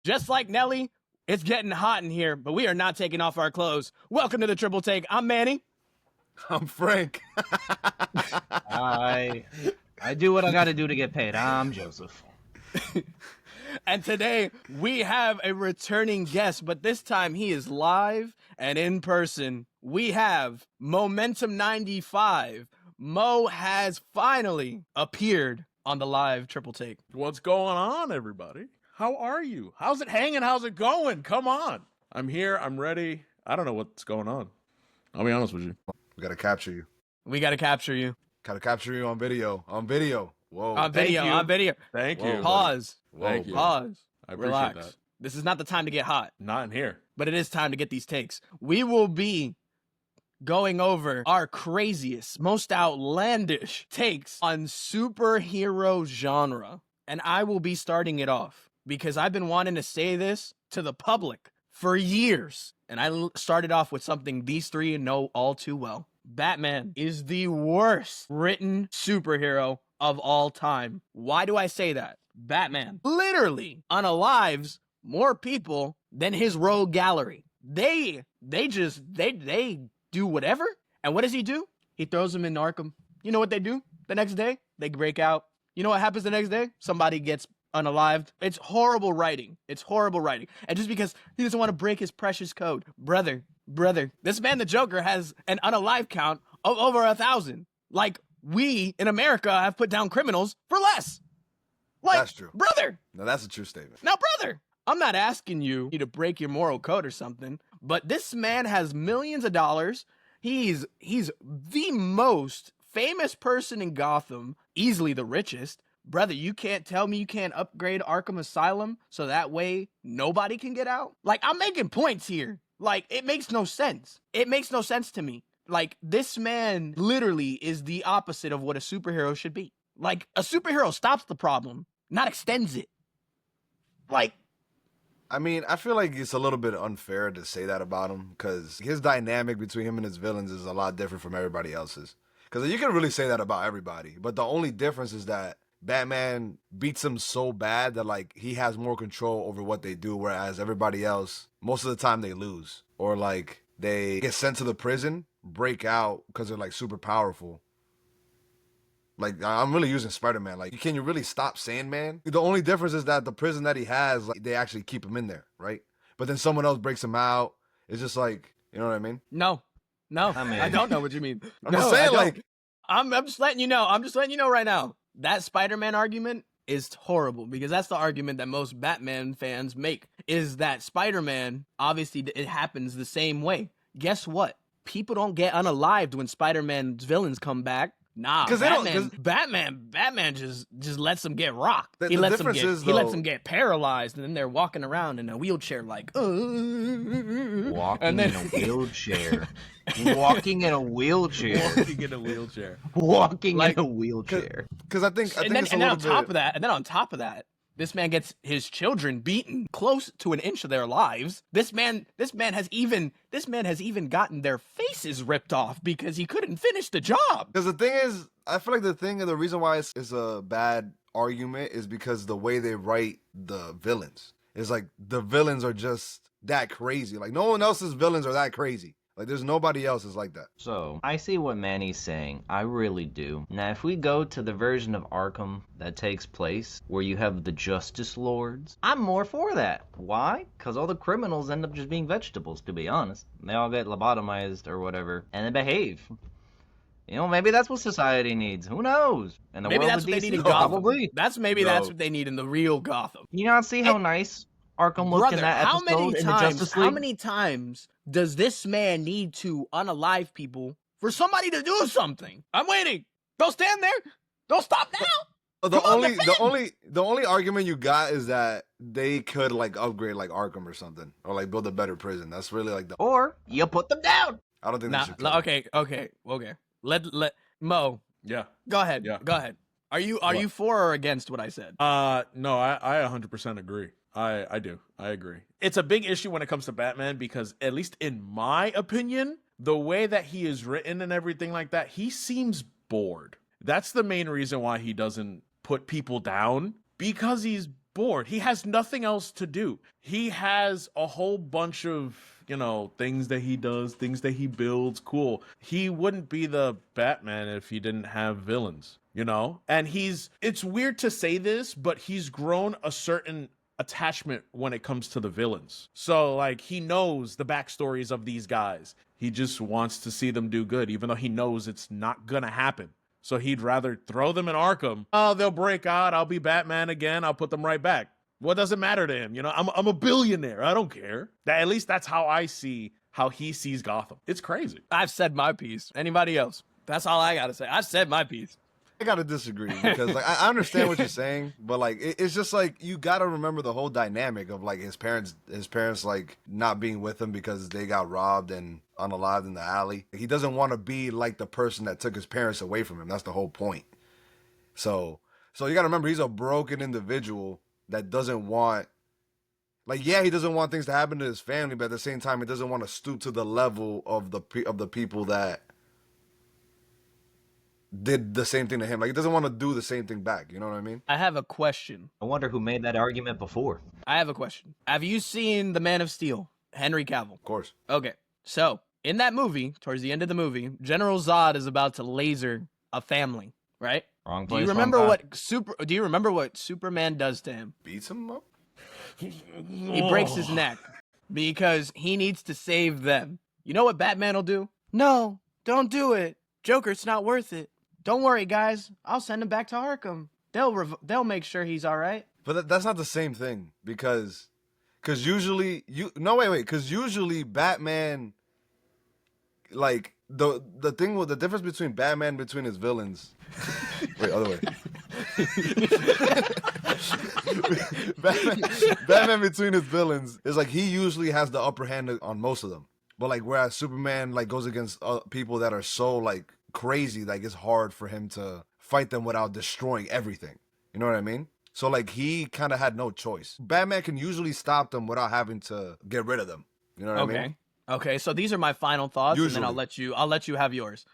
Just like Nelly, it's getting hot in here, but we are not taking off our clothes. Welcome to the Triple Take. I'm Manny. I'm Frank. I do what I got to do to get paid. I'm Joseph. And today we have a returning guest, but this time he is live and in person. We have MOEMENTUM95. Mo has finally appeared on the live Triple Take. What's going on, everybody? How are you? How's it hanging? How's it going? Come on. I'm here. I'm ready. I don't know what's going on. I'll be honest with you. We gotta capture you. We got to capture you. Gotta capture you on video. On video. Whoa. On video, you. on video. Thank Whoa. you. Pause. Thank you. Pause. I appreciate Relax. that. This is not the time to get hot, Not in here. but it is time to get these takes. We will be going over our craziest, most outlandish takes on superhero genre. And I will be starting it off because I've been wanting to say this to the public for years. And I started off with something these three know all too well. Batman is the worst written superhero of all time. Why do I say that? Batman literally unalives more people than his rogue gallery. They do whatever. And what does he do? He throws them in Arkham. You know what they do the next day? They break out. You know what happens the next day? Somebody gets unalived. It's horrible writing. It's horrible writing. And just because he doesn't want to break his precious code. Brother, this man, the Joker, has an unalive count of over 1,000. Like, we in America have put down criminals for less. Like, That's true. Brother. No, that's a true statement. Now, brother, I'm not asking you to break your moral code or something, but this man has millions of dollars. He's the most famous person in Gotham, easily the richest. Brother, you can't tell me you can't upgrade Arkham Asylum so that way nobody can get out? Like, I'm making points here. Like, it makes no sense. It makes no sense to me. Like, this man literally is the opposite of what a superhero should be. Like, a superhero stops the problem, not extends it. Like, I mean, I feel like it's a little bit unfair to say that about him because his dynamic between him and his villains is a lot different from everybody else's. Because you can really say that about everybody, but the only difference is that Batman beats them so bad that, like, he has more control over what they do, whereas everybody else, most of the time they lose. Or, like, they get sent to the prison, break out because they're, like, super powerful. Like, I'm really using Spider-Man. Like, can you really stop Sandman? The only difference is that the prison that he has, like, they actually keep him in there, right? But then someone else breaks him out. It's just like, you know what I mean? no, I mean- I don't know what you mean. I'm just saying, like, I'm just letting you know. I'm just letting you know right now. That Spider-Man argument is horrible because that's the argument that most Batman fans make, is that Spider-Man, obviously it happens the same way. Guess what? People don't get unalived when Spider-Man's villains come back. Nah, 'Cause they Batman, don't- Batman just lets them get rocked. The He lets difference is, he lets though- them get paralyzed, and then they're walking around in a wheelchair like, Walking and then in a wheelchair. Walking in a wheelchair. Walking in a wheelchair. Walking Like- in a wheelchair. because I think and then, it's a and then little on top bit. of that, this man gets his children beaten close to an inch of their lives. This man has even gotten their faces ripped off because he couldn't finish the job. Because the thing is, I feel like the reason why it's a bad argument is because the way they write the villains. It's like the villains are just that crazy. Like, no one else's villains are that crazy. Like, there's nobody else is like that. So, I see what Manny's saying. I really do. Now, if we go to the version of Arkham that takes place, where you have the Justice Lords, I'm more for that. Why? Because all the criminals end up just being vegetables, to be honest. They all get lobotomized or whatever, and they behave. You know, maybe that's what society needs. Who knows? And the Maybe world that's of what they DC, need in Gotham. probably. That's what they need in the real Gotham. You not see how nice Arkham looked in that how episode many in the times? Justice League? How many times does this man need to unalive people for somebody to do something? I'm waiting. Don't stand there. Don't stop now. The Come on, the only argument you got is that they could, like, upgrade, like, Arkham or something, or, like, build a better prison. That's really, like, the. Or you put them down. I don't think Nah, they should. kill him. okay. Let Mo Yeah. go ahead. Yeah. Go ahead. Are you What? for or against what I said? No, I 100% agree. I do. I agree. It's a big issue when it comes to Batman because, at least in my opinion, the way that he is written and everything like that, he seems bored. That's the main reason why he doesn't put people down, because he's bored. He has nothing else to do. He has a whole bunch of, things that he does, things that he builds. Cool. He wouldn't be the Batman if he didn't have villains, And it's weird to say this, but he's grown a certain attachment when it comes to the villains. So, like, he knows the backstories of these guys. He just wants to see them do good, even though he knows it's not gonna happen. So he'd rather throw them in Arkham. Oh, they'll break out. I'll be Batman again. I'll put them right back. What does it matter to him? I'm a billionaire. I don't care. At least that's how I see how he sees Gotham. It's crazy. I've said my piece. Anybody else? That's all I gotta say. I've said my piece. I gotta disagree because like I understand what you're saying, but like it's just like you gotta remember the whole dynamic of like his parents like not being with him because they got robbed and unalived in the alley. He doesn't want to be like the person that took his parents away from him. That's the whole point. So you gotta remember he's a broken individual that doesn't want, like, yeah, he doesn't want things to happen to his family, but at the same time he doesn't want to stoop to the level of the people that did the same thing to him. Like, he doesn't want to do the same thing back. You know what I mean? I have a question. I wonder who made that argument before. I have a question. Have you seen The Man of Steel? Henry Cavill. Of course. Okay. So, in that movie, towards the end of the movie, General Zod is about to laser a family, right? Wrong Do place. you remember what Superman does to him? Beats him up? He breaks his neck because he needs to save them. You know what Batman will do? No, don't do it. Joker, it's not worth it. Don't worry, guys. I'll send him back to Arkham. They'll make sure he's all right. But that's not the same thing because usually because usually Batman, like the difference between Batman between his villains. Wait, other way. Batman between his villains is like he usually has the upper hand on most of them. But like whereas Superman like goes against people that are so like crazy, like it's hard for him to fight them without destroying everything. You know what I mean? So like he kind of had no choice. Batman can usually stop them without having to get rid of them. You know what I mean? Okay, so these are my final thoughts, Usually. and then I'll let you have yours.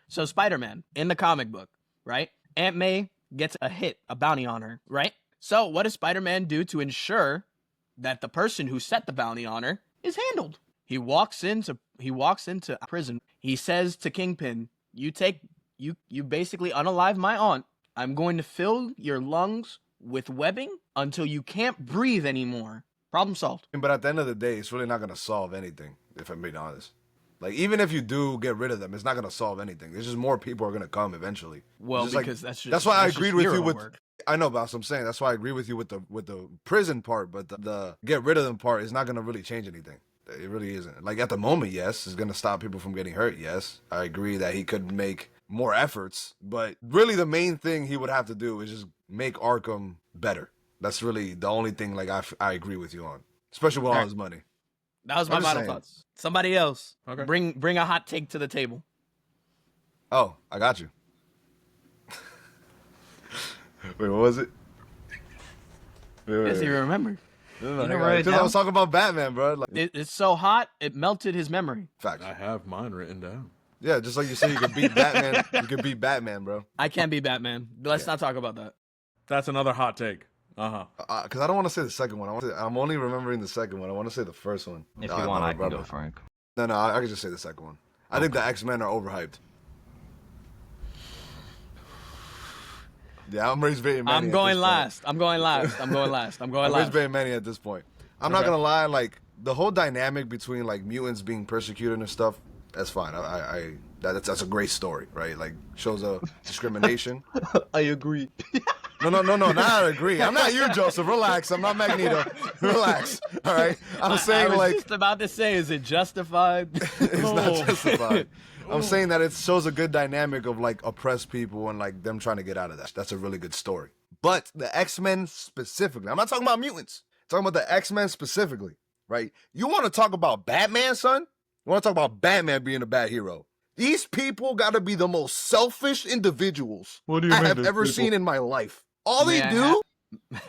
So Spider-Man in the comic book, right? Aunt May gets a bounty on her, right? So what does Spider-Man do to ensure that the person who set the bounty on her is handled? He walks into prison. He says to Kingpin, you basically unalive my aunt. I'm going to fill your lungs with webbing until you can't breathe anymore. Problem solved. But at the end of the day, it's really not going to solve anything, if I'm being honest. Like, even if you do get rid of them, it's not going to solve anything. There's just more people are going to come eventually. Well, because like, that's that's why I agreed with you with work. I know, but that's what I'm saying. That's why I agree with you with the prison part, but the get rid of them part is not going to really change anything. It really isn't. Like, at the moment, yes, it's going to stop people from getting hurt, yes. I agree that he could make more efforts, but really the main thing he would have to do is just make Arkham better. That's really the only thing like I agree with you on, especially with all his money. That was my final thoughts. Somebody else, Okay. Bring a hot take to the table. Oh, I got you. Wait, what was it? Does he remember? No, know, right because I was talking about Batman, bro. Like, It's so hot it melted his memory. facts. I have mine written down. Yeah, just like you said, you could beat Batman. You could beat Batman, bro. I can't be Batman. Let's not talk about that. That's another hot take. Because I don't want to say the second one. I'm only remembering the second one. I want to say the first one. If you want, I can go, Frank. No, I can just say the second one. I think the X-Men are overhyped. Yeah, I'm raising Manny. I'm going last. I'm going last. I'm raising Manny at this point. I'm not gonna lie. Like the whole dynamic between like mutants being persecuted and stuff. That's fine. That's a great story, right? Like shows a discrimination. I agree. No, not I agree. I'm not you, Joseph. Relax. I'm not Magneto. Relax. All right. I'm saying I was like just about to say, is it justified? it's not justified. I'm saying that it shows a good dynamic of like oppressed people and like them trying to get out of that. That's a really good story. But the X-Men specifically, I'm not talking about mutants. I'm talking about the X-Men specifically, right? You want to talk about Batman, son? You want to talk about Batman being a bad hero? These people got to be the most selfish individuals I have ever seen in my life. All they do,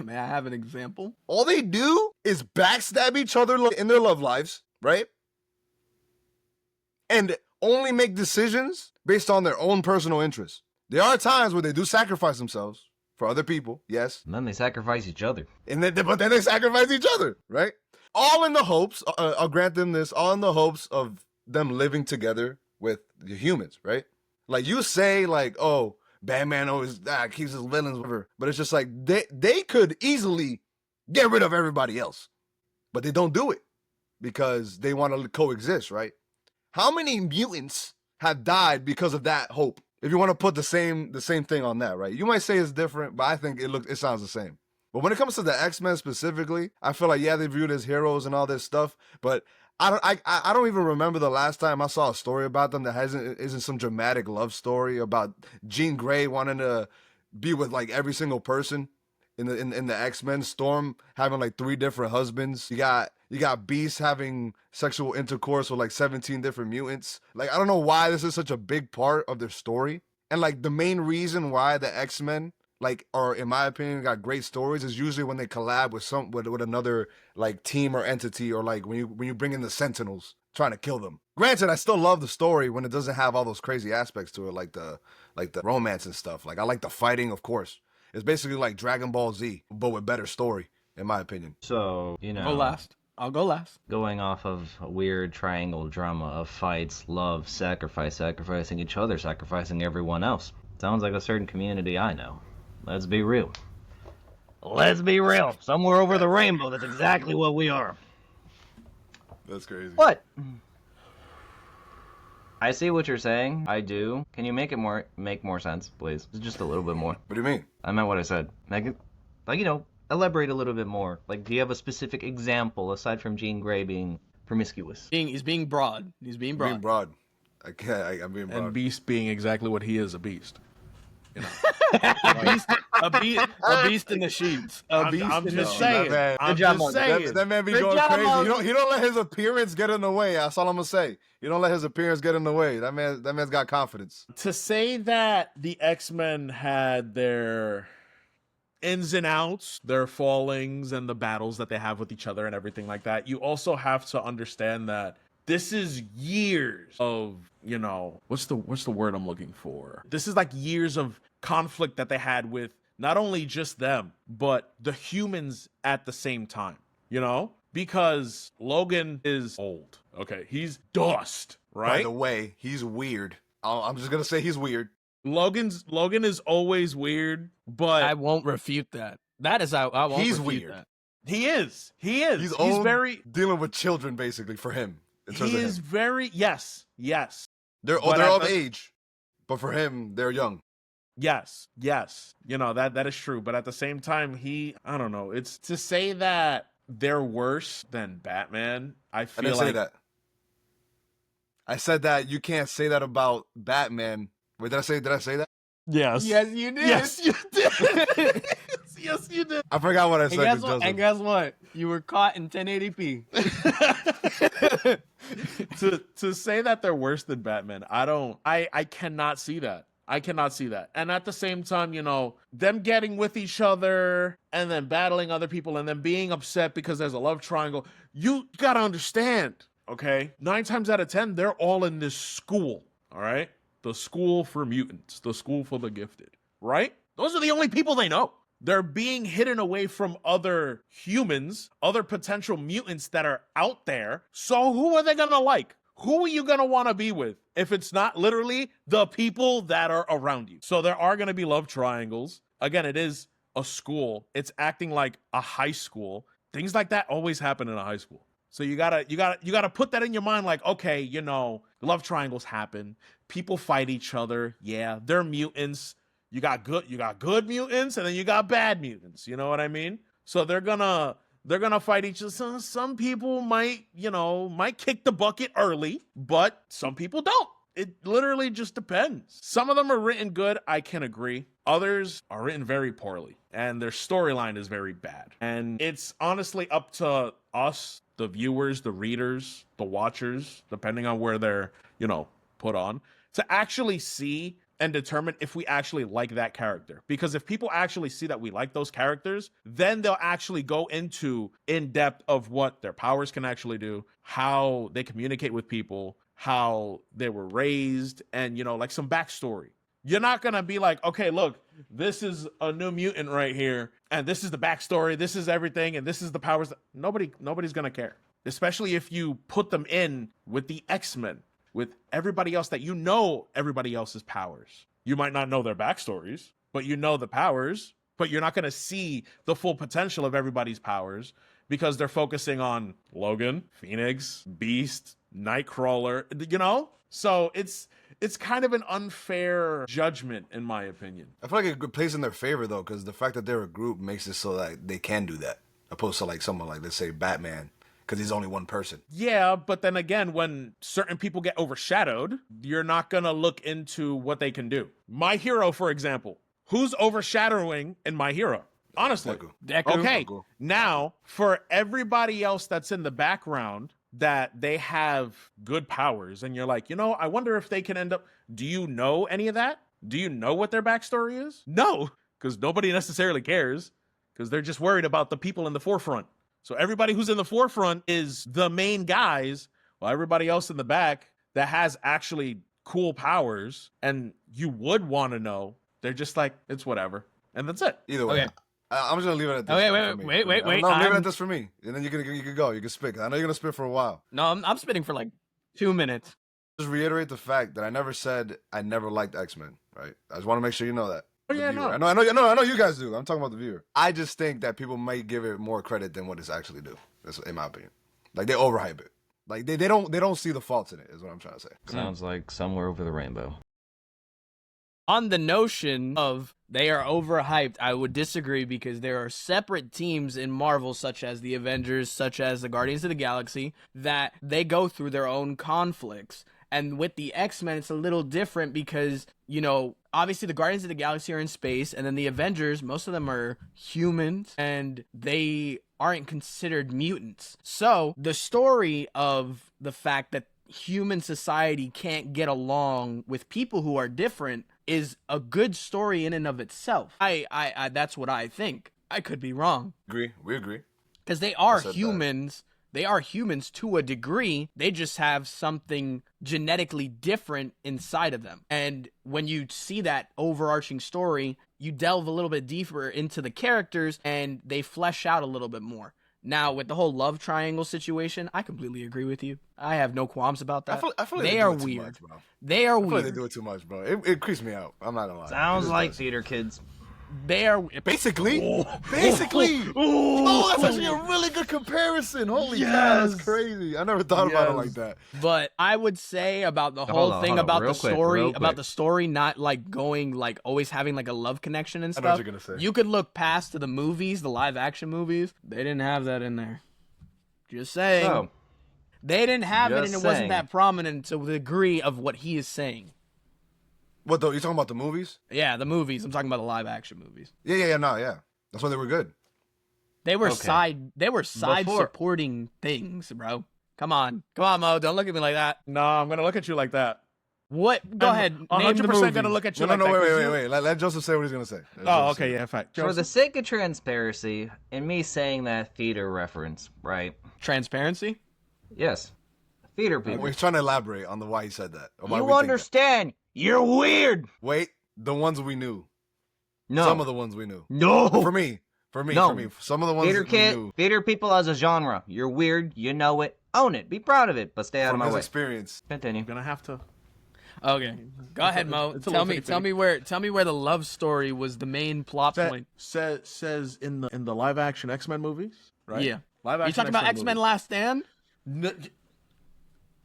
May I have an example? all they do is backstab each other in their love lives, right? And only make decisions based on their own personal interests. There are times where they do sacrifice themselves, for other people, yes. And then they sacrifice each other. But then they sacrifice each other, right? All in the hopes, I'll grant them this, all in the hopes of them living together with the humans, right? Like you say, like, oh, Batman always keeps his villains, whatever. But it's just like they could easily get rid of everybody else, but they don't do it because they want to coexist, right? How many mutants have died because of that hope? If you want to put the same thing on that, right? You might say it's different, but I think it sounds the same. But when it comes to the X-Men specifically, I feel like, yeah, they're viewed as heroes and all this stuff, but I don't even remember the last time I saw a story about them that isn't some dramatic love story about Jean Grey wanting to be with like every single person in the X-Men. Storm having like 3 different husbands. You got Beast having sexual intercourse with like 17 different mutants. Like, I don't know why this is such a big part of their story. And like the main reason why the X-Men, like, or in my opinion, got great stories is usually when they collab with another like team or entity, or like when you bring in the Sentinels trying to kill them. Granted, I still love the story when it doesn't have all those crazy aspects to it, like the romance and stuff. Like, I like the fighting, of course. It's basically like Dragon Ball Z, but with better story, in my opinion. So, you know, Go last. I'll go last. going off of a weird triangle drama of fights, love, sacrificing each other, sacrificing everyone else. Sounds like a certain community I know. Let's be real. Let's be real. Somewhere over the rainbow, that's exactly what we are. That's crazy. What? I see what you're saying. I do. Can you make more sense, please? Just a little bit more. What do you mean? I meant what I said. Make it, like, you know, elaborate a little bit more. Like, do you have a specific example aside from Jean Grey being promiscuous? He's being broad. He's being broad. Being broad. I'm being broad. And Beast being exactly what he is, a beast. You know. A beast in the sheets. I'm just saying. That man be going crazy. He don't let his appearance get in the way. That's all I'm gonna say. You don't let his appearance get in the way. That man's got confidence. To say that the X-Men had their ins and outs, their fallings, and the battles that they have with each other and everything like that, you also have to understand that this is years of, you know, what's the word I'm looking for? This is like years of conflict that they had with not only just them, but the humans at the same time, you know? Because Logan is old, okay? He's dust, right? By the way, he's weird. I'm just gonna say he's weird. Logan is always weird, but I won't refute that. That is I won't He's refute weird. that. he is. He's old, very dealing with children, basically, for him. he is very yes. They're but of age, but for him, they're young. Yes. You know, that is true. But at the same time, I don't know. It's to say that they're worse than Batman. I feel didn't say that. I said that you can't say that about Batman. Wait, did I say that? Yes. Yes, you did. Yes, you did. Yes, you did. I forgot what I said. And guess what? You were caught in 1080p. to say that they're worse than Batman, I cannot see that. I cannot see that. And at the same time, you know, them getting with each other and then battling other people and then being upset because there's a love triangle. You gotta understand, okay? 9 times out of 10, they're all in this school, all right? The school for mutants, the school for the gifted, right? Those are the only people they know. They're being hidden away from other humans, other potential mutants that are out there. So who are they gonna like? Who are you gonna want to be with if it's not literally the people that are around you? So there are gonna be love triangles. Again, it is a school. It's acting like a high school. Things like that always happen in a high school. So you gotta put that in your mind, like, okay, you know, love triangles happen. People fight each other. Yeah, they're mutants. You got good mutants, and then you got bad mutants. You know what I mean? So they're gonna fight each other. Some people might kick the bucket early, but some people don't. It literally just depends. Some of them are written good, I can agree. Others are written very poorly, and their storyline is very bad. And it's honestly up to us, the viewers, the readers, the watchers, depending on where they're, you know, put on, to actually see and determine if we actually like that character. Because if people actually see that we like those characters, then they'll actually go into in depth of what their powers can actually do, how they communicate with people, how they were raised, and, you know, like some backstory. You're not gonna be like, okay, look, this is a new mutant right here, and this is the backstory, this is everything, and this is the powers. Nobody's gonna care. Especially if you put them in with the X-Men, with everybody else that you know everybody else's powers. You might not know their backstories, but you know the powers, but you're not gonna see the full potential of everybody's powers because they're focusing on Logan, Phoenix, Beast, Nightcrawler, you know? So it's kind of an unfair judgment, in my opinion. I feel like it plays in their favor though, because the fact that they're a group makes it so that they can do that, opposed to like someone like, let's say, Batman, because he's only one person. Yeah, but then again, when certain people get overshadowed, you're not gonna look into what they can do. My Hero, for example, who's overshadowing in My Hero? Honestly. Deku. Okay, Deku. now for everybody else that's in the background that they have good powers, and you're like, you know, I wonder if they can end up. Do you know any of that? Do you know what their backstory is? No, because nobody necessarily cares, because they're just worried about the people in the forefront. So everybody who's in the forefront is the main guys, while everybody else in the back that has actually cool powers, and you would want to know, they're just like, it's whatever. And that's it. Either way. Okay. I'm just gonna leave it at this. Okay, for me. wait. No, leave it I'm- at this for me, and then you can go. You can spit. I know you're gonna spit for a while. No, I'm spitting for like 2 minutes. Just reiterate the fact that I never said I never liked X-Men. Right? I just want to make sure you know that. Oh, The yeah, viewer. no. I know you guys do. I'm talking about the viewer. I just think that people might give it more credit than what it's actually do. That's in my opinion. Like they overhype it. Like they don't see the faults in it. Is what I'm trying to say. Sounds like Somewhere Over the Rainbow. On the notion of they are overhyped, I would disagree because there are separate teams in Marvel, such as the Avengers, such as the Guardians of the Galaxy, that they go through their own conflicts. And with the X-Men, it's a little different because, you know, obviously the Guardians of the Galaxy are in space, and then the Avengers, most of them are humans, and they aren't considered mutants. So the story of the fact that human society can't get along with people who are different is a good story in and of itself. I that's what I think. I could be wrong. Agree. We agree. Because they are said that. humans. They are humans to a degree. They just have something genetically different inside of them. And when you see that overarching story, you delve a little bit deeper into the characters and they flesh out a little bit more. Now, with the whole love triangle situation, I completely agree with you. I have no qualms about that. I feel like they do are it too weird. much, bro. They are I feel like they weird. do it too much, bro. It creeps me out. I'm not gonna lie. Sounds It just like does. theater kids. They are Basically. Basically. Oh, that's actually a really good comparison. Holy cow, that's crazy. I never thought about it like that. But I would say about the Hold whole on, thing hold on. about Real the quick, story, real about quick. the story not like going like always having like a love connection and I know what stuff. you're gonna say. You could look past to the movies, the live action movies. They didn't have that in there. Just saying. So, They didn't have it, and Just it wasn't saying. that prominent to the degree of what he is saying. What though? You talking about the movies? Yeah, the movies. I'm talking about the live action movies. Yeah. That's why they were good. They were Okay. side Before- supporting things, bro. Come on, Mo. Don't look at me like that. No, I'm gonna look at you like that. What? Go I'm ahead. Name the 100% movie. gonna look at you No, like that. 'cause you- wait. Let Joseph say what he's gonna say. Let Oh, Joseph say okay, it. yeah, fine. for the sake of transparency, and me saying that theater reference, right? Transparency. Yes. Theater people. We're trying to elaborate on the why he said that. or why we You think that. understand. You're weird. Wait, the ones we knew. No. Some of the ones we knew. No. For me. No. Some of the ones Theater we kid, knew theater people as a genre. You're weird. You know it. Own it. Be proud of it. But stay out from of my his way. experience. Continue. I'm gonna have to. Okay. Go ahead, Mo. it's a Tell little me fitty-fitty. tell me where the love story was the main plot point. Says in the live action X-Men movies, right? Yeah. Live You action talking about X-Men movies. Last Stand?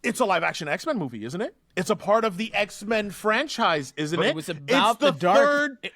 It's a live action X-Men movie, isn't it? It's a part of the X-Men franchise, isn't But it? it was about it's the dark. third-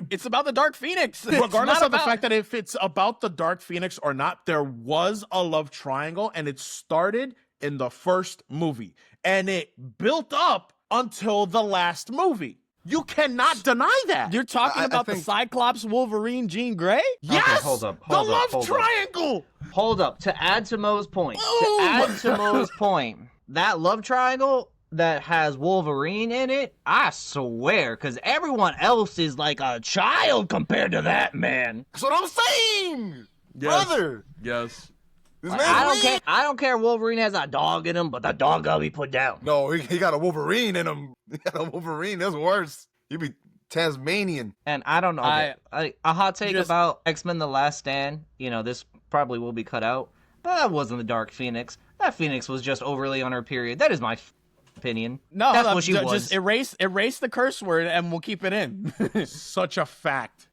It's about the Dark Phoenix. It's regardless not of the about- fact that if it's about the Dark Phoenix or not, there was a love triangle, and it started in the first movie, and it built up until the last movie. You cannot deny that. You're talking I about the think- Cyclops, Wolverine, Jean Grey? yes, hold up, the hold up, love hold up. triangle. Hold up. To add to Mo's point. Boom! To add to Mo's point. That love triangle that has Wolverine in it, I swear, because everyone else is like a child compared to that man. That's what I'm saying, Yes. brother. Yes. This I man's don't weak. care. I don't care. Wolverine has a dog in him, but the dog gotta be put down. No, he got a Wolverine in him. He got a Wolverine. That's worse. You be Tasmanian. And I don't know. A hot take about X-Men: The Last Stand. You know, this probably will be cut out, but that wasn't the Dark Phoenix. That Phoenix was just overly on her period. That is my opinion. No, that's what she was. Just erase the curse word, and we'll keep it in. Such a fact.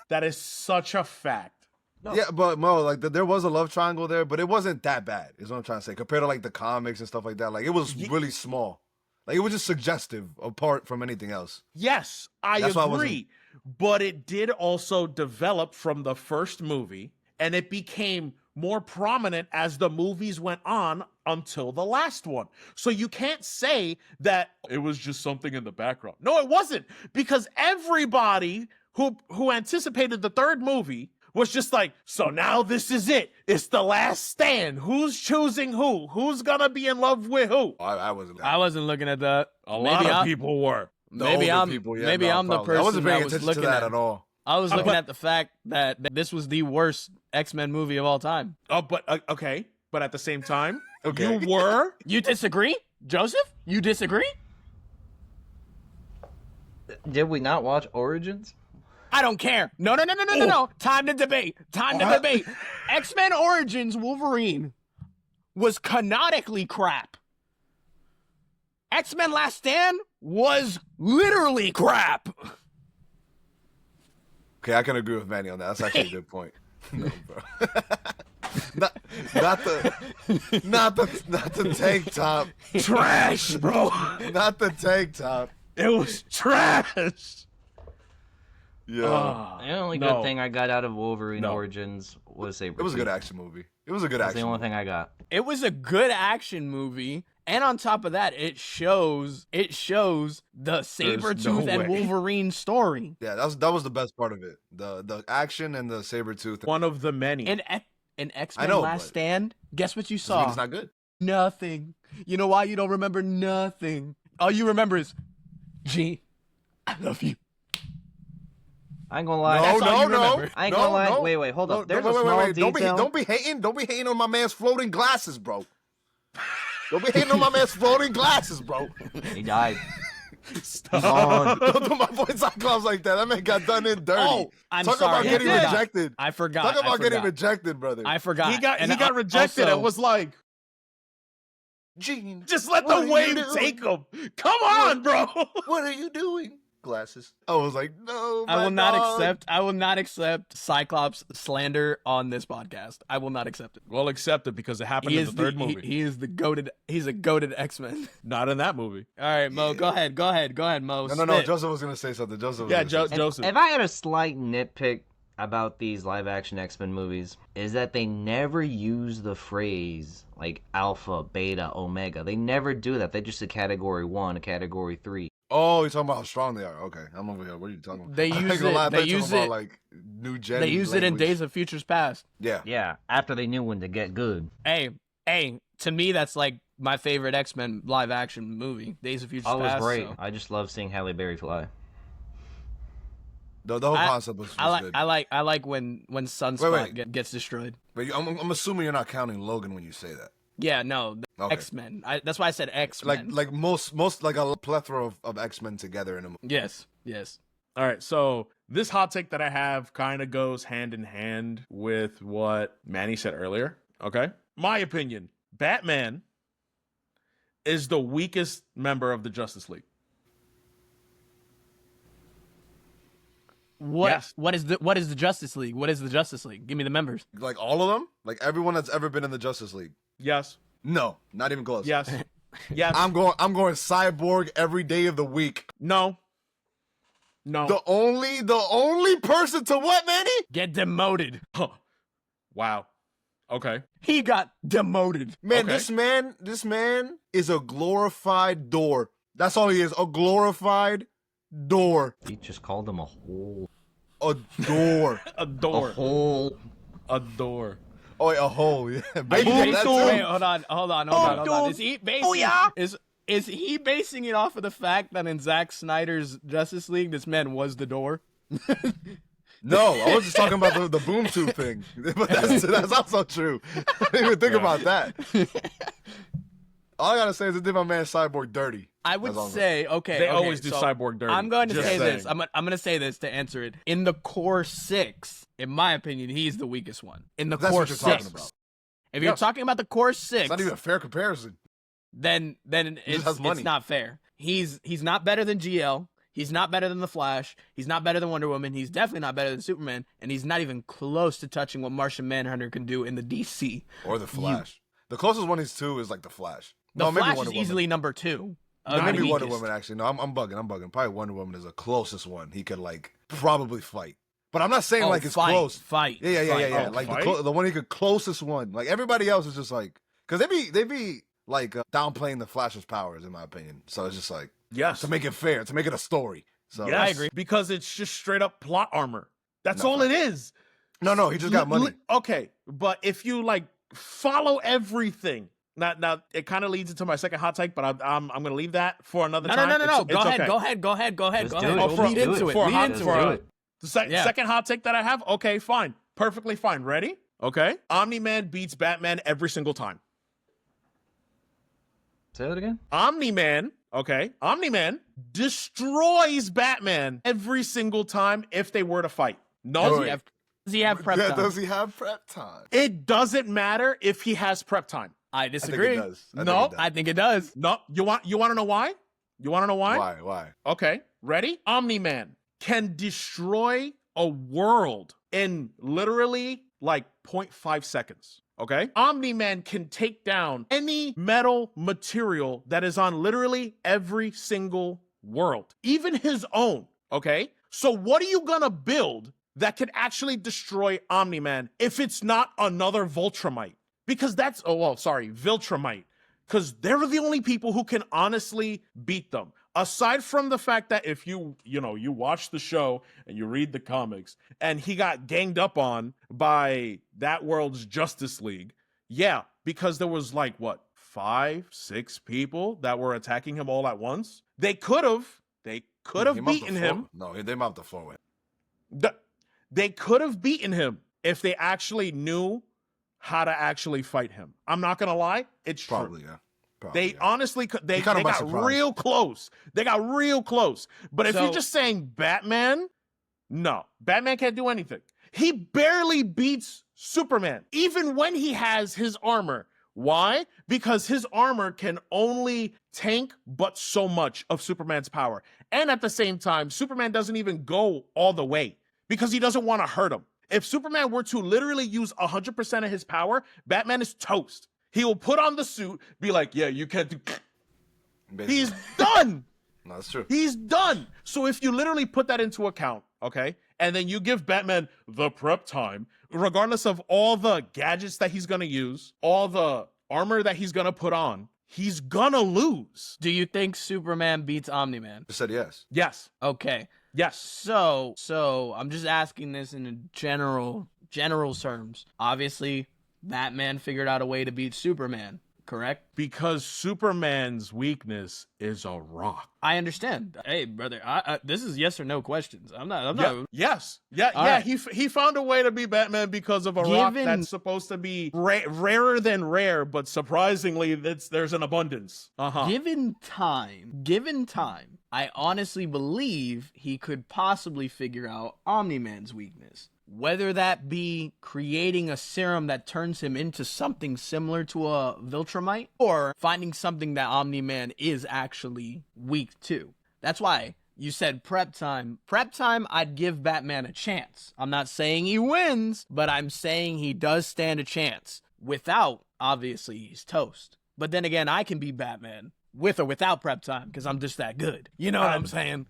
That is such a fact. No. Yeah, but Mo, like there was a love triangle there, but it wasn't that bad. Is what I'm trying to say. Compared to like the comics and stuff like that, like it was really small. Like it was just suggestive, apart from anything else. Yes, I agree. But it did also develop from the first movie, and it became more prominent as the movies went on until the last one. So you can't say that it was just something in the background. No, it wasn't, because everybody who anticipated the third movie was just like, so now this is it. It's the last stand. Who's choosing who? Who's gonna be in love with who? I wasn't. I wasn't looking at that. A lot of people were. Maybe I'm the person I wasn't paying that was attention looking to that at at all. I was looking at the fact that this was the worst X-Men movie of all time. Oh, but okay. But at the same time, Okay. you were. You disagree, Joseph? You disagree? Did we not watch Origins? I don't care. No. Time to debate. X-Men Origins Wolverine was canonically crap. X-Men Last Stand was literally crap. Okay, I can agree with Manny on that. That's actually a good point. No, bro. not the tank top. Trash, bro. Not the tank top. It was trash. Yeah. The only good thing I got out of Wolverine Origins was Sabretooth. It was a good action movie. It was a good That's action the only movie. thing I got. It was a good action movie, and on top of that, it shows the Sabretooth and Wolverine story. Yeah, that was the best part of it. The action and the Sabretooth. One of the many. In X-Men know, Last but- Stand, guess what you Doesn't mean saw? it's not good. Nothing. You know why you don't remember nothing? All you remember is, G, I love you. I ain't gonna lie. That's all you remember. I ain't gonna lie. Wait, hold up. There's a small detail. Don't be hating on my man's floating glasses, bro. Don't be hating on my man's floating glasses, bro. He died. Stop. Don't do my boy Cyclops like that. That man got done in dirty. Oh, I'm Talk sorry. about getting rejected. I forgot. Talk about getting rejected, brother. I forgot. He got And rejected. also- It was like, Gene, just let what the are you wave doing? take him. Come on, bro. What are you doing? Glasses. I was like, no. I will my dog. not accept Cyclops slander on this podcast. I will not accept it. Well, accept it because it happened in the third movie. He is the goated. He's a goated X-Men. Not in that movie. All right, Mo, go ahead, Mo. No. spit. Joseph was gonna say something. Joseph. If I had a slight nitpick about these live-action X-Men movies, is that they never use the phrase like Alpha, Beta, Omega. They never do that. They just a Category 1, a Category 3. Oh, you're talking about how strong they are. Okay, I'm over here. What are you talking about? They use it. They use it. Like new gen. They use it in Days of Futures Past. Yeah. Yeah, after they knew when to get good. Hey, to me, that's like my favorite X-Men live-action movie, Days of Futures Oh, it was Past. great. so. I just love seeing Halle Berry fly. The whole concept was good. I like when Sunspot gets destroyed. But I'm assuming you're not counting Logan when you say that. Yeah, no, Okay. X-Men. That's why I said X-Men. Like most like a plethora of X-Men together in a movie. Yes. All right, so this hot take that I have kind of goes hand in hand with what Manny said earlier. Okay, my opinion: Batman is the weakest member of the Justice League. Yes. What is the Justice League? What is the Justice League? Give me the members. Like all of them, like everyone that's ever been in the Justice League. Yes. No, not even close. Yes. Yes. I'm going Cyborg every day of the week. No. The only person to what, Manny? Get demoted. Huh. Wow. Okay. He got demoted. Man, Okay. this man is a glorified door. That's all he is, a glorified door. He just called him a hole. A door. A door. A hole. A door. Oh, wait, a hole. Yeah, baby, Wait, that too. hold on. Is he basing? Oh, yeah? Is he basing it off of the fact that in Zack Snyder's Justice League, this man was the door? No, I was just talking about the boom tube thing. But that's also true. I didn't even think about that. All I gotta say is it did my man Cyborg dirty. I would That's all I'm say, okay. They okay, always do so Cyborg dirty. I'm going to Just say saying. this. I'm going to say this to answer it. In the core 6, in my opinion, he's the weakest one. In the That's core what you're 6. talking about. If you're Yes. talking about the core 6, It's not even a fair comparison. then just has money. it's not fair. He's not better than GL. He's not better than the Flash. He's not better than Wonder Woman. He's definitely not better than Superman, and he's not even close to touching what Martian Manhunter can do in the DC. Or the Flash. The closest one he's to is like the Flash. The No, maybe Flash Wonder is Woman. easily number 2. Maybe the Wonder weakest. Woman, actually. No, I'm bugging. Probably Wonder Woman is the closest one he could, like, probably fight. But I'm not saying, like, it's close. Fight. Yeah. Oh, Like, fight? the one he could closest one. Like, everybody else is just, like... Because they be like, downplaying the Flash's powers, in my opinion. So it's just, like... Yes. To make it fair. To make it a story. So Yes, I agree. because it's just straight up plot armor. That's No, all it is. No, he just got money. Okay, but if you like follow everything, now it kind of leads into my second hot take, but I'm gonna leave that for another No. time. Go It's ahead. okay. Go ahead. Just Go do ahead. it. We'll Just lead do into it. it. For Lead hot- into for- it. The Yeah. second hot take that I have. Okay, fine, perfectly fine. Ready? Okay. Omni-Man beats Batman every single time. Say that again. Omni-Man destroys Batman every single time if they were to fight. No, Wait. Does he have prep time? Does he have prep time? it doesn't matter if he has prep time. I I think disagree. it does. No, I think it does. No, you want to know why? You want to know why? Why? Okay, ready? Omni-Man can destroy a world in literally like 0.5 seconds. Okay? Omni-Man can take down any metal material that is on literally every single world, even his own. Okay? So what are you gonna build that could actually destroy Omni-Man if it's not another Viltrumite? Because that's, Viltrumite. Because they're the only people who can honestly beat them. Aside from the fact that if you watch the show and you read the comics and he got ganged up on by that world's Justice League, yeah, because there was like, 5, 6 people that were attacking him all at once. They could have He mopped the beaten floor. him. No, they mopped the floor with him. They could have beaten him if they actually knew how to actually fight him. I'm not going to lie. It's true. Probably, yeah. Probably, They yeah. honestly, they He caught him by got surprise. real close. They got real close. But if So- you're just saying Batman, no, Batman can't do anything. He barely beats Superman, even when he has his armor. Why? Because his armor can only tank but so much of Superman's power. And at the same time, Superman doesn't even go all the way because he doesn't want to hurt him. If Superman were to literally use 100% of his power, Batman is toast. He will put on the suit, be like, yeah, you can't do... Basically. He's done. No, that's true. He's done. So if you literally put that into account, okay, and then you give Batman the prep time, regardless of all the gadgets that he's going to use, all the armor that he's going to put on, he's going to lose. Do you think Superman beats Omni-Man? I said yes. Yes. Okay. Yes. So I'm just asking this in a general terms. Obviously, Batman figured out a way to beat Superman, correct? Because Superman's weakness is a rock. I understand. Hey, brother, this is yes or no questions. I'm not. Yes. Yeah. All Yeah. right. He found a way to be Batman because of a rock Given- that's supposed to be rarer than rare, but surprisingly, there's an abundance. Given time, I honestly believe he could possibly figure out Omni-Man's weakness. Whether that be creating a serum that turns him into something similar to a Viltrumite, or finding something that Omni-Man is actually weak to. That's why you said prep time. Prep time, I'd give Batman a chance. I'm not saying he wins, but I'm saying he does stand a chance. Without, obviously, he's toast. But then again, I can be Batman with or without prep time because I'm just that good. You know what I'm saying?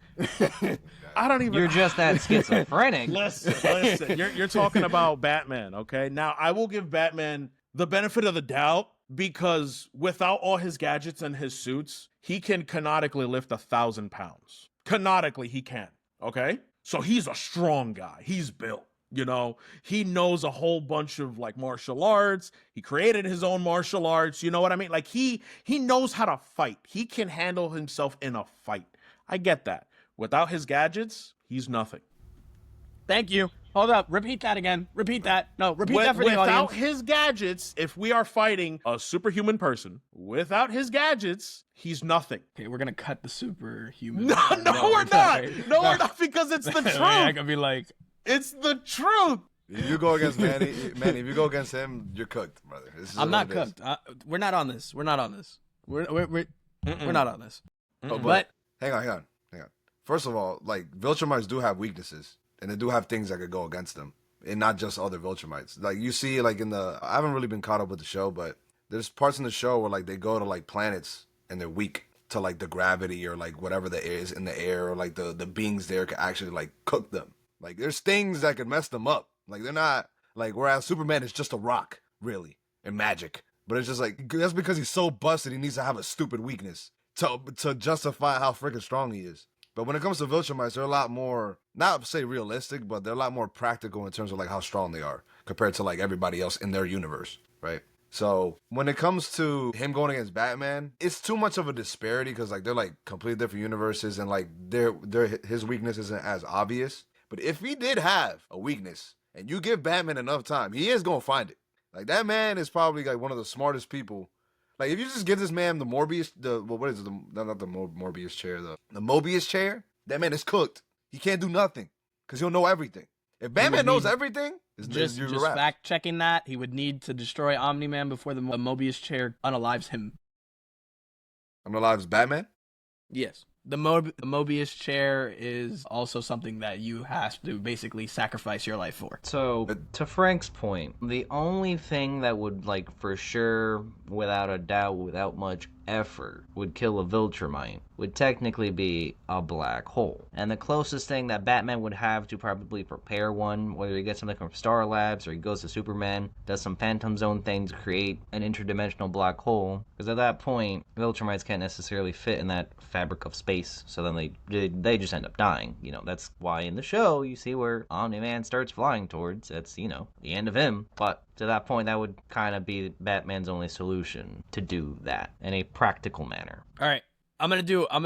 I don't even. You're just that schizophrenic. Listen. You're talking about Batman, okay? Now, I will give Batman the benefit of the doubt because without all his gadgets and his suits, he can canonically lift 1,000 pounds. Canonically, he can, okay? So he's a strong guy. He's built. You know, he knows a whole bunch of like martial arts. He created his own martial arts. You know what I mean? Like he knows how to fight. He can handle himself in a fight. I get that. Without his gadgets, he's nothing. Thank you. Hold up. Repeat that again. Repeat that. No, repeat that for the Without audience. his gadgets, if we are fighting a superhuman person, without his gadgets, he's nothing. Okay, we're gonna cut the superhuman. No, we're not. No, we're not, because it's the I truth. could be like, It's the truth. If you go against Manny, if you go against him, you're cooked, brother. This is I'm what not it is. cooked. We're not on this. We're not on this. We're not on this. Oh, But hang on. First of all, like Viltrumites do have weaknesses, and they do have things that could go against them, and not just other Viltrumites. Like you see, like I haven't really been caught up with the show, but there's parts in the show where like they go to like planets and they're weak to like the gravity or like whatever the air is in the air, or like the beings there can actually like cook them. Like there's things that can mess them up. Like they're not like, whereas Superman is just a rock, really, and magic. But it's just like, that's because he's so busted, he needs to have a stupid weakness to justify how freaking strong he is. But when it comes to Viltrumites, they're a lot more, not say realistic, but they're a lot more practical in terms of like how strong they are compared to like everybody else in their universe, right? So when it comes to him going against Batman, it's too much of a disparity because like they're like completely different universes, and like his weakness isn't as obvious. But if he did have a weakness, and you give Batman enough time, he is gonna find it. Like that man is probably like one of the smartest people. Like if you just give this man the Morbius, not the Morbius chair, the Mobius chair, that man is cooked. He can't do nothing because he'll know everything. If Batman knows everything, just fact checking that, he would need to destroy Omni-Man before the Mobius chair unalives him. Unalives Batman? Yes. The Mobius chair is also something that you have to basically sacrifice your life for. So, to Frank's point, the only thing that would, like, for sure, without a doubt, without much effort, would kill a Viltrumite would technically be a black hole. And the closest thing that Batman would have to probably prepare one, whether he gets something from Star Labs or he goes to Superman, does some Phantom Zone thing to create an interdimensional black hole, because at that point, Viltrumites can't necessarily fit in that fabric of space, so then they just end up dying. You know, that's why in the show you see where Omni-Man starts flying towards. That's, you know, the end of him. But to that point, that would kind of be Batman's only solution to do that in a practical manner. All right, I'm gonna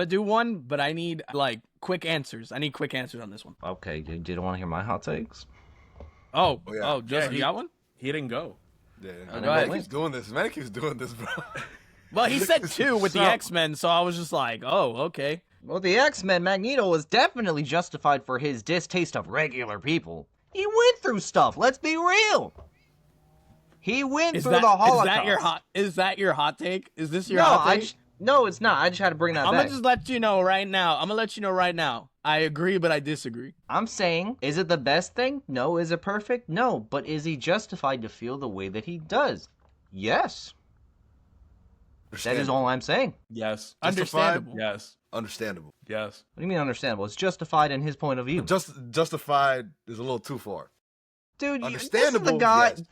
do one, but I need like quick answers. I need quick answers on this one. Okay, you didn't want to hear my hot takes? Justin, you got one? He didn't go. Yeah, Go man ahead. keeps doing this. Man keeps doing this, bro. Well, he said two with the X-Men, so I was just like, oh, okay. Well, the X-Men, Magneto was definitely justified for his distaste of regular people. He went through stuff, let's be real. He went through the Holocaust. Is that your hot take? Is this your hot take? No, it's not. I just had to bring that I'm back. gonna just let you know right now. I agree, but I disagree. I'm saying, is it the best thing? No. Is it perfect? No. But is he justified to feel the way that he does? Yes. That is all I'm saying. Yes. Understandable. Yes. Understandable. Yes. What do you mean understandable? It's justified in his point of view. Justified is a little too far. Dude, Understandable,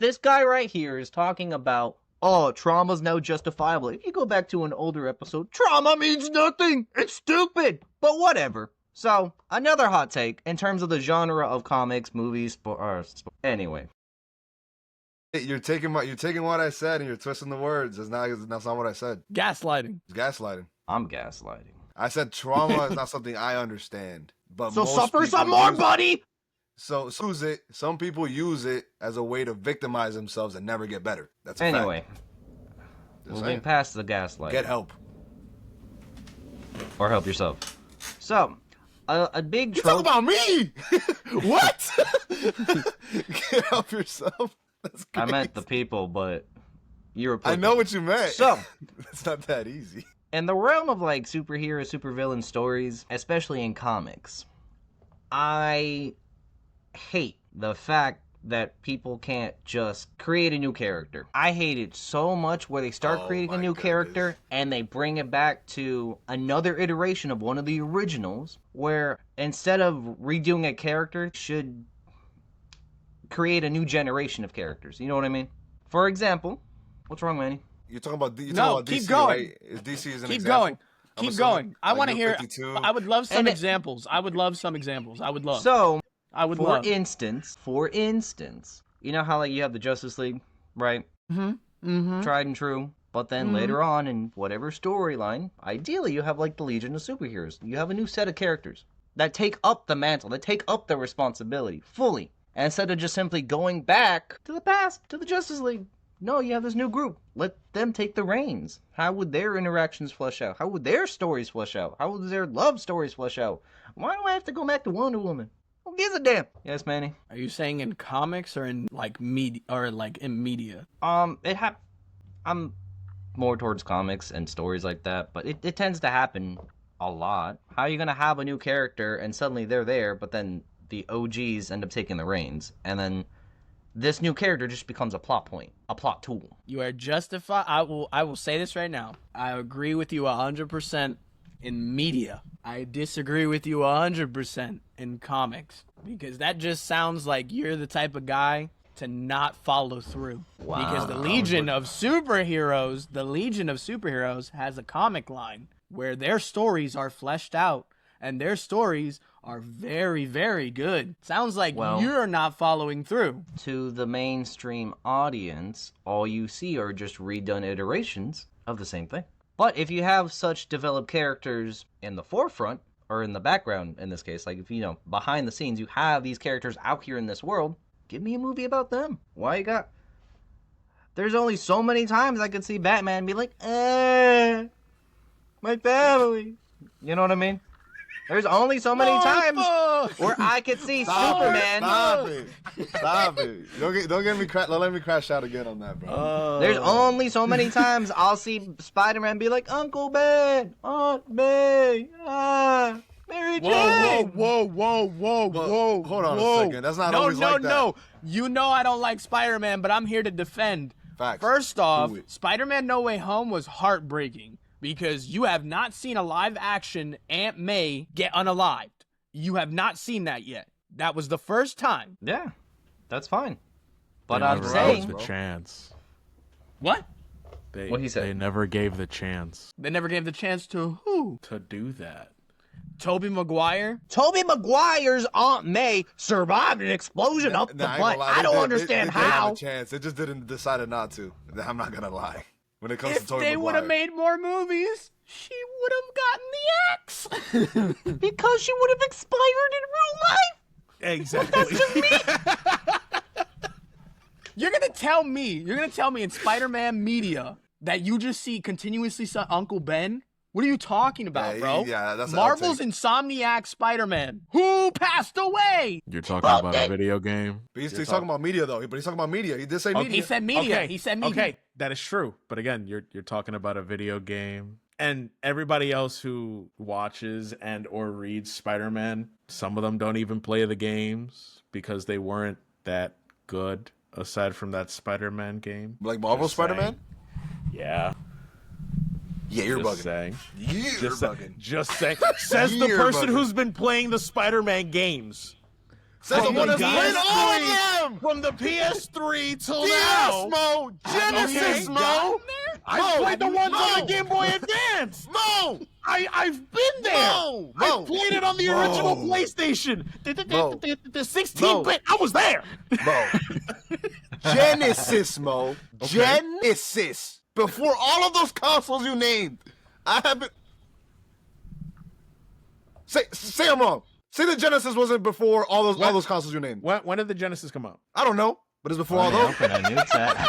this guy right here is talking about, oh, trauma's now justifiable. If you go back to an older episode, trauma means nothing. It's stupid. But whatever. So, another hot take in terms of the genre of comics, movies, anyway. You're taking what I said and you're twisting the words. That's not what I said. Gaslighting. It's gaslighting. I'm gaslighting. I said trauma is not something I understand. But So most suffer people some more, use it. buddy! So use it. Some people use it as a way to victimize themselves and never get better. That's a Anyway, fact. Just moving saying. past the gaslighting. Get help. Or help yourself. So, a big You talk trope... about me? What? Get help yourself. That's I crazy. meant the people, but you're a I know what you meant. So, it's not that easy. in the realm of like superhero, supervillain stories, especially in comics, I hate the fact that people can't just create a new character. I hate it so much where they start Oh creating a my new goodness. character and they bring it back to another iteration of one of the originals, where instead of redoing a character, should create a new generation of characters. You know what I mean? For example, what's wrong, Manny? You're talking about No, keep DC, going. right? Is DC is an Keep example? going. I'm Keep assuming, going. I like, want to New hear. 52. I would love some And examples. I would love some examples. I would love. So, I would for love. instance, you know how like you have the Justice League, right? Tried and true. But then later on in whatever storyline, ideally you have like the Legion of Superheroes. You have a new set of characters that take up the mantle, that take up the responsibility fully. And instead of just simply going back to the past, to the Justice League, no, you have this new group. Let them take the reins. How would their interactions flesh out? How would their stories flesh out? How would their love stories flesh out? Why do I have to go back to Wonder Woman? Who gives a damn? Yes, Manny. Are you saying in comics or in like media or like in media? I'm more towards comics and stories like that, but it tends to happen a lot. How are you gonna have a new character and suddenly they're there, but then the OGs end up taking the reins, and then this new character just becomes a plot point, a plot tool. You are justified. I will say this right now. I agree with you 100% in media. I disagree with you 100% in comics, because that just sounds like you're the type of guy to not follow through. Wow. Because the Legion of Superheroes has a comic line where their stories are fleshed out, and their stories are very, very good. Sounds like you're not following through. To the mainstream audience, all you see are just redone iterations of the same thing. But if you have such developed characters in the forefront, or in the background in this case, like if behind the scenes, you have these characters out here in this world, give me a movie about them. Why you got... There's only so many times I could see Batman be like, my family. You know what I mean? There's only so many times where I could see Superman. Stop it. Don't get me don't let me crash out again on that, bro. There's only so many times I'll see Spider-Man be like, Uncle Ben, Aunt May, Mary Jane. Whoa. Hold on a second. That's not always like that. No. You know I don't like Spider-Man, but I'm here to defend. Facts. First off, Do it. Spider-Man No Way Home was heartbreaking because you have not seen a live-action Aunt May get unalived. You have not seen that yet. That was the first time. Yeah, that's fine. But They I'm never saying... gave the chance. What? What he said. They never gave the chance They never gave the chance to who? to do that. Tobey Maguire? Tobey Maguire's Aunt May survived an explosion up the Nah, I ain't butt. gonna lie. I don't They understand gave him how. a chance. They just didn't decided not to. I'm not gonna lie. When it comes to If Tobey they would Maguire. have made more movies, she would have gotten the axe. Because she would have expired in real life. Exactly. You're gonna tell me in Spider-Man media that you just see continuously saw Uncle Ben? What are you talking about, Yeah, bro? yeah, that's an Marvel's outtake. Insomniac Spider-Man. Who passed away? You're talking about a video game? But he's talking about media though. But he's talking about media. He did say media. He said media. Okay. He said media. Okay, that is true. But again, you're talking about a video game. And everybody else who watches and or reads Spider-Man, some of them don't even play the games because they weren't that good aside from that Spider-Man game. Like Marvel Just saying. Spider-Man? Yeah. Yeah, you're Just bugging. saying. You're bugging. Just saying. Says the You're person bugging. who's been playing the Spider-Man games. Says the From one the that's played all of them. From the PS3 till Yes, now. Mo. Genesis, Okay. Mo. I played the ones on the Mo. Game Boy Advance. Mo. I've been there. Mo. I played it on the original Mo. PlayStation. Mo. The 16-bit. I was there. Mo. Genesis, Mo. Genesis. Before all of those consoles you named, I haven't. Say I'm wrong. Say the Genesis wasn't before all those consoles you named. When did the Genesis come out? I don't know, but it's before all those. I knew that.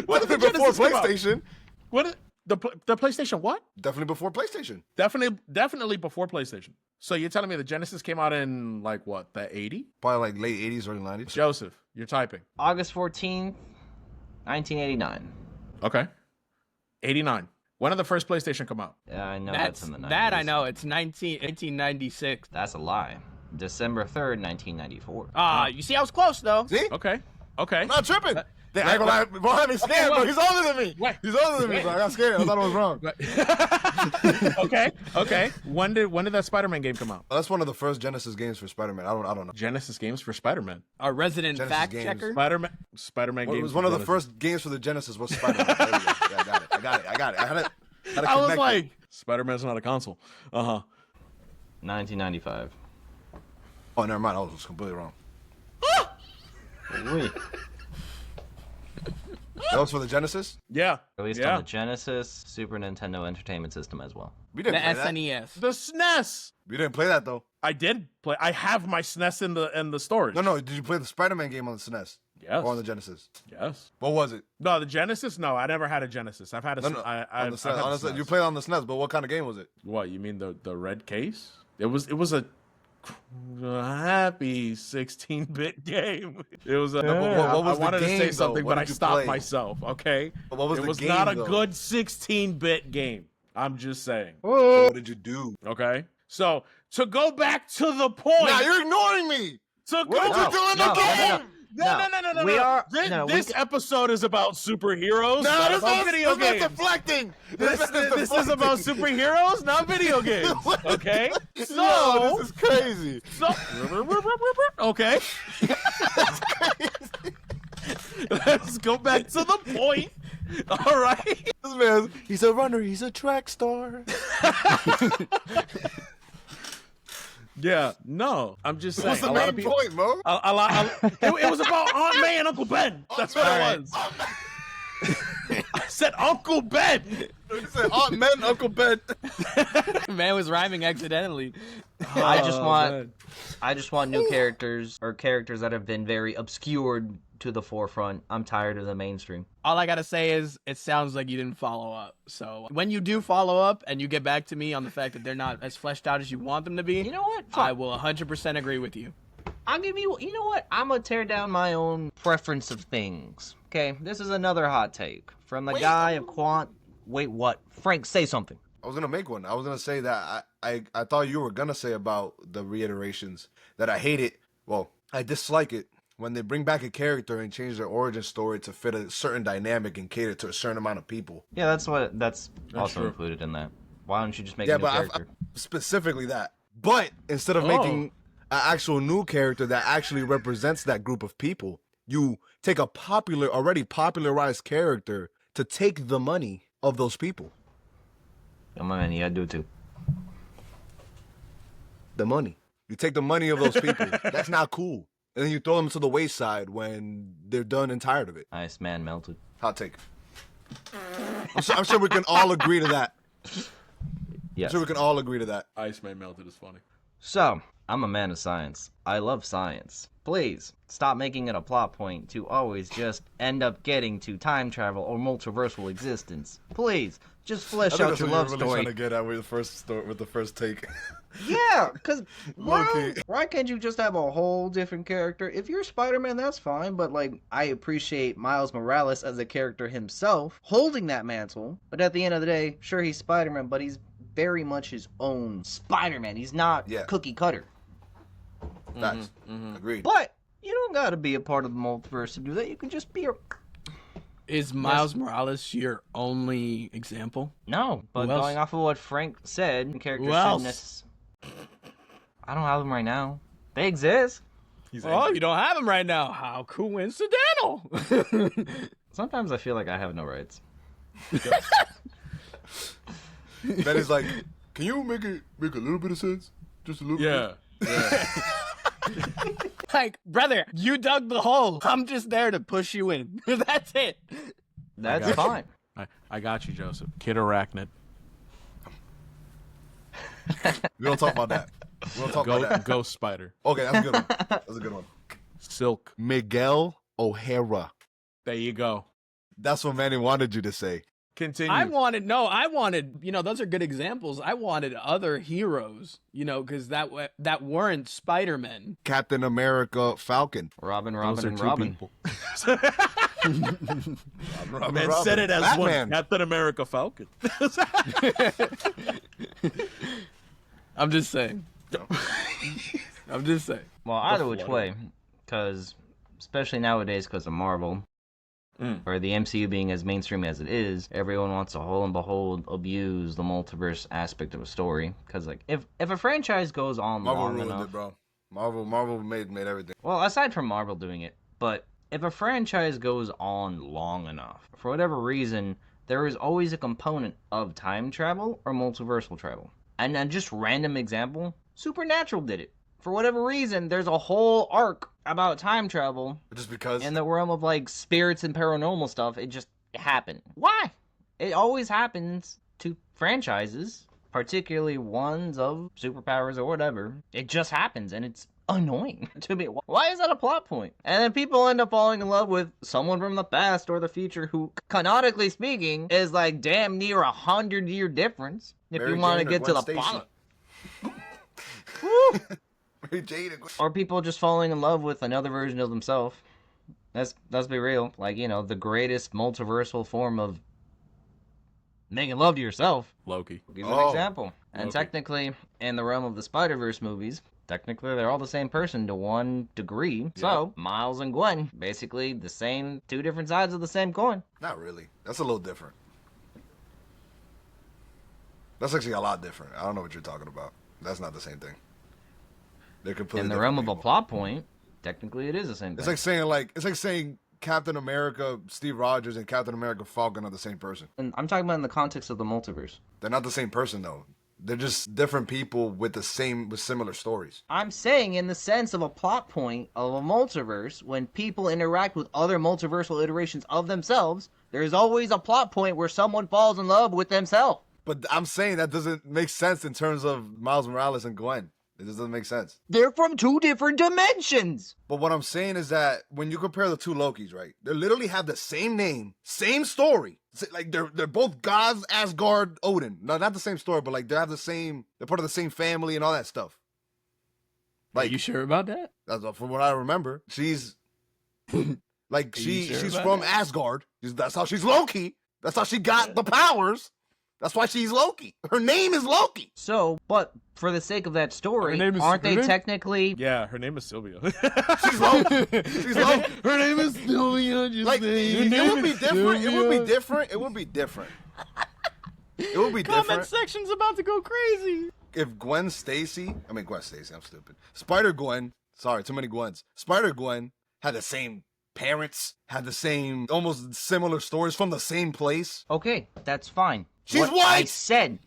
When did the Before Genesis come out? PlayStation. What? The PlayStation? What? Definitely before PlayStation. Definitely before PlayStation. So you're telling me the Genesis came out in like what? The 80? Probably like late 80s, early 90s. Joseph, you're typing. August 14th, 1989. Okay. 89. When did the first PlayStation come out? Yeah, I know that's in the 90s. That I know. It's 1996. That's a lie. December 3rd, 1994. You see, I was close though. See? Okay. I'm not tripping. I ain't gonna lie, bro, had me scared, bro. He's older than me. Wait. He's older than me, bro. I got scared. I thought I was wrong. Okay. When did that Spider-Man game come out? That's one of the first Genesis games for Spider-Man. I don't know. Genesis games for Spider-Man. Our resident Genesis fact games. checker. Spider-Man Well, games. it was for one of the Genesis. first games for the Genesis was Spider-Man. There we go. Yeah, I got it. I had to I was connect like, it. Spider-Man's not a console. 1995. Oh, never mind. I was completely wrong. Wait. That was for the Genesis? Yeah. Released Yeah. on the Genesis, Super Nintendo Entertainment System as well. We The didn't play that. SNES. The SNES. We didn't play that, though. I did play. I have my SNES in the storage. No. Did you play the Spider-Man game on the SNES? Yes. Or on the Genesis? Yes. What was it? No, the Genesis. No, I never had a Genesis. I've had a. No, no. I've On the had SNES. a On the SNES. SNES. You played on the SNES, but what kind of game was it? What you mean the red case? It was a happy 16-bit game. It was a. what was I wanted the to say game, something, though? but What I did you stopped play? myself. Okay. But what was it the was game, not a though? good 16-bit game. I'm just saying. What did you do? Okay. So to go back to the point. Nah, you're ignoring me. To What go did you do in the no, game? No. We are- This, no, we this episode is about superheroes, No, not this about video is games. deflecting. This is about superheroes, not video games. Okay? So, Yo, this is crazy. okay. Let's go back to the point. All right. This man, he's a runner. He's a track star. Yeah, no. I'm just saying. What's the a lot main of people. point, Mo? It was about Aunt May and Uncle Ben. That's what it was. I said Uncle Ben. You said Aunt Men, Uncle Ben. Man was rhyming accidentally. I just want man. I just want new characters or characters that have been very obscured to the forefront. I'm tired of the mainstream. All I gotta say is, it sounds like you didn't follow up. So when you do follow up and you get back to me on the fact that they're not as fleshed out as you want them to be, You know what? I Fuck. will 100% agree with you. I'll give you. You know what? I'm gonna tear down my own preference of things. Okay, this is another hot take from the guy of Quant. Wait, what? Frank, say something. I was gonna make one. I was gonna say that I thought you were gonna say about the reiterations that I hate it. Well, I dislike it when they bring back a character and change their origin story to fit a certain dynamic and cater to a certain amount of people. Yeah, that's also true. included in that. Why don't you just make Yeah, a new but character? specifically that. But instead of making an actual new character that actually represents that group of people, you take a already popularized character to take the money of those people. Come on, man, you gotta do it too. The money. You take the money of those people. That's not cool. And then you throw them to the wayside when they're done and tired of it. Iceman melted. Hot take. I'm sure we can all agree to that. I'm Yes. sure we can all agree to that. Iceman melted is funny. So, I'm a man of science. I love science. Please, stop making it a plot point to always just end up getting to time travel or multiversal existence. Please, just flesh out your love story. get at with the first take. Yeah, because Low-key. why can't you just have a whole different character? If you're Spider-Man, that's fine, but like, I appreciate Miles Morales as a character himself, holding that mantle, but at the end of the day, sure, he's Spider-Man, but he's very much his own Spider-Man. He's not cookie cutter. Facts. Agreed. But you don't gotta be a part of the multiverse to do that. You can just be a... Is Miles Morales your only example? No, but Who else? going off of what Frank said, characters Who else? shouldn't I don't have them right now. They exist. Oh, you don't have him right now. How coincidental. Sometimes I feel like I have no rights. Ben is like, can you make a little bit of sense? Just a little bit? Yeah. Like, brother, you dug the hole. I'm just there to push you in. That's it. That's got you. fine. I got you, Joseph. Kid Arachnid. We don't talk about that. We don't talk about that. Ghost Spider. Okay, that's a good one. That's a good one. Silk. Miguel O'Hara. There you go. That's what Manny wanted you to say. Continue. I wanted, those are good examples. I wanted other heroes, because that weren't Spider-Man. Captain America Falcon. Robin, Those are and two Robin. people. Robin, Man said it as Batman. one. Captain America Falcon. I'm just saying. I'm just saying. Well, either which way, because especially nowadays, because of Marvel, or the MCU being as mainstream as it is, everyone wants to, whole and behold, abuse the multiverse aspect of a story. Because like, if a franchise goes on Marvel long ruined enough, it, bro. Marvel made everything. well, aside from Marvel doing it, but if a franchise goes on long enough, for whatever reason, there is always a component of time travel or multiversal travel. And just random example, Supernatural did it. For whatever reason, there's a whole arc about time travel Just because. in the realm of like spirits and paranormal stuff, it just happened. Why? It always happens to franchises, particularly ones of superpowers or whatever. It just happens, and it's annoying to me. Why is that a plot point? And then people end up falling in love with someone from the past or the future who, canonically speaking, is like damn near 100-year difference. If Mary you want to Jane or get to Gwen the Stacy? bottom. Woo! Mary Jane and Gwen- Or people just falling in love with another version of themselves. Let's be real. Like, you know, the greatest multiversal form of making love to yourself. Loki. I'll give you an Oh. example. And Loki. technically, in the realm of the Spider-Verse movies, technically they're all the same person to one degree. So, Miles and Gwen, basically the same, two different sides of the same coin. Not really. That's a little different. That's actually a lot different. I don't know what you're talking about. That's not the same thing. They're completely In the different realm of a people. plot point, technically it is the same thing. It's like saying Captain America, Steve Rogers, and Captain America Falcon are the same person. And I'm talking about in the context of the multiverse. They're not the same person though. They're just different people with similar stories. I'm saying in the sense of a plot point of a multiverse, when people interact with other multiversal iterations of themselves, there's always a plot point where someone falls in love with themselves. But I'm saying that doesn't make sense in terms of Miles Morales and Gwen. It just doesn't make sense. They're from two different dimensions. But what I'm saying is that when you compare the two Lokis, right? They literally have the same name, same story. Like they're both gods, Asgard, Odin. No, not the same story, but like they have the same. They're part of the same family and all that stuff. Are you sure about that? That's from what I remember. She's like Are you sure she's about from that? Asgard. That's how she's Loki. That's how she got the powers. That's why she's Loki. Her name is Loki. So, but for the sake of that story, Her name is- aren't her they name- technically... Yeah, her name is Sylvia. She's Loki. She's Loki. Her name is Sylvia. Like it would be different. It would be different. It would be different. It would be Comment different section's about to go crazy. if Gwen Stacy. I mean Gwen Stacy. I'm stupid. Spider Gwen. Sorry, too many Gwens. Spider Gwen had the same parents, had the same, almost similar stories from the same place. Okay, that's fine. She's What white! I said...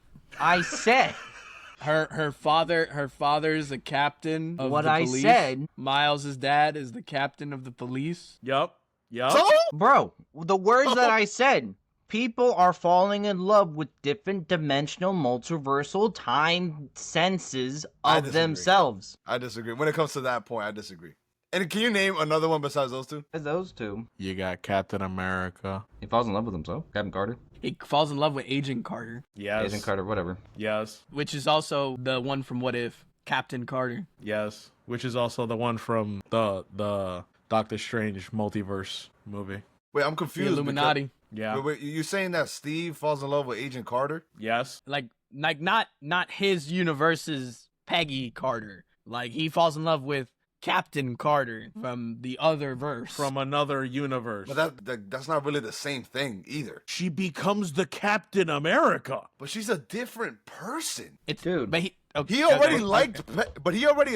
Her father's a captain of What the I police. said- Miles's dad is the captain of the police. Yup. So Bro, the words that I said. People are falling in love with different dimensional multiversal time senses I of disagree. themselves. I disagree. When it comes to that point, I disagree. And can you name another one besides those two? As those two. You got Captain America. He falls in love with himself. Captain Carter. He falls in love with Agent Carter, Yes. Agent Carter, whatever. Yes. which is also the one from What If, Captain Carter. Yes. Which is also the one from the Doctor Strange multiverse movie. Wait, I'm The confused. Illuminati. Yeah. Wait, you saying that Steve falls in love with Agent Carter? Yes. Like not his universe's Peggy Carter. Like he falls in love with Captain Carter from the other verse. From another universe. But that's not really the same thing either. She becomes the Captain America. But she's a different person. it's, Dude. But He already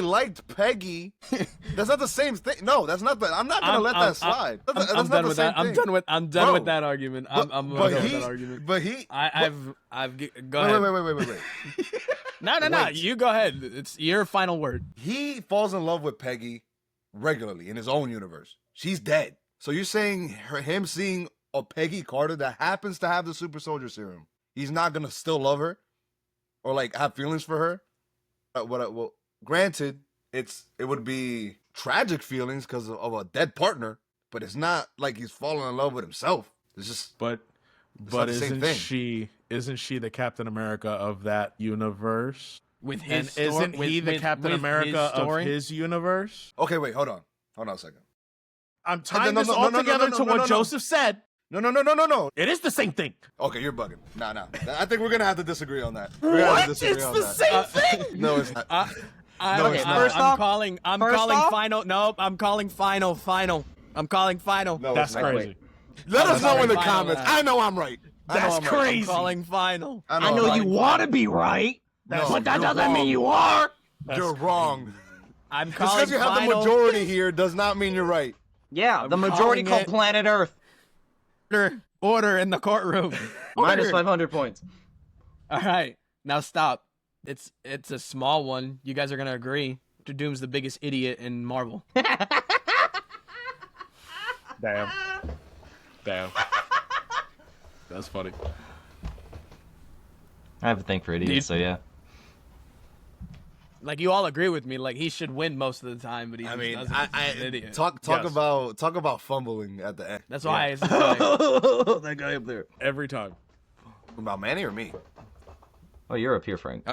liked Peggy. That's not the same thing. No, that's not the. I'm not gonna let that slide. That's I'm not done the with same that. I'm thing. done with. I'm done Bro, with that argument. I'm done with that argument. But he. Go ahead. Wait. No. Wait. You go ahead. It's your final word. He falls in love with Peggy regularly in his own universe. She's dead. So you're saying him seeing a Peggy Carter that happens to have the super soldier serum, he's not gonna still love her or like have feelings for her? Well, granted, it would be tragic feelings because of a dead partner, but it's not like he's falling in love with himself. It's just But not the same isn't she the Captain America of that universe? With And his isn't he the Captain America of his universe? okay. Wait, hold on a second. I'm tying no, this no, all no, no, together no, to no, what no. Joseph said. No. It is the same thing. Okay, you're bugging. Nah. I think we're gonna have to disagree on that. We're gonna have What? to disagree It's on the that. same thing. No, it's not. I'm it's not. First off- calling off- final. Nope. I'm calling final. I'm calling final. No, That's it's not. crazy. Let us know in the Final comments. lap. I know I'm right. That's crazy. I'm calling final. I know you want to be right, No, but that you're doesn't wrong. mean you are. You're wrong. I'm Just calling because you have the final. majority here does not mean you're right. Yeah, the majority calling called it- planet Earth. Order in the courtroom. Minus Order. 500 points. All right, now stop. It's a small one. You guys are gonna agree. Dr. Doom's the biggest idiot in Marvel. Damn. Damn. That's funny. I have a thing for idiots, so yeah. Like, you all agree with me, like, he should win most of the time, but he I just mean, doesn't 'cause he's an idiot. talk Yes. about fumbling at the end. That's why it's just like, That guy up there. Every time. About Manny or me? Oh, you're up here, Frank.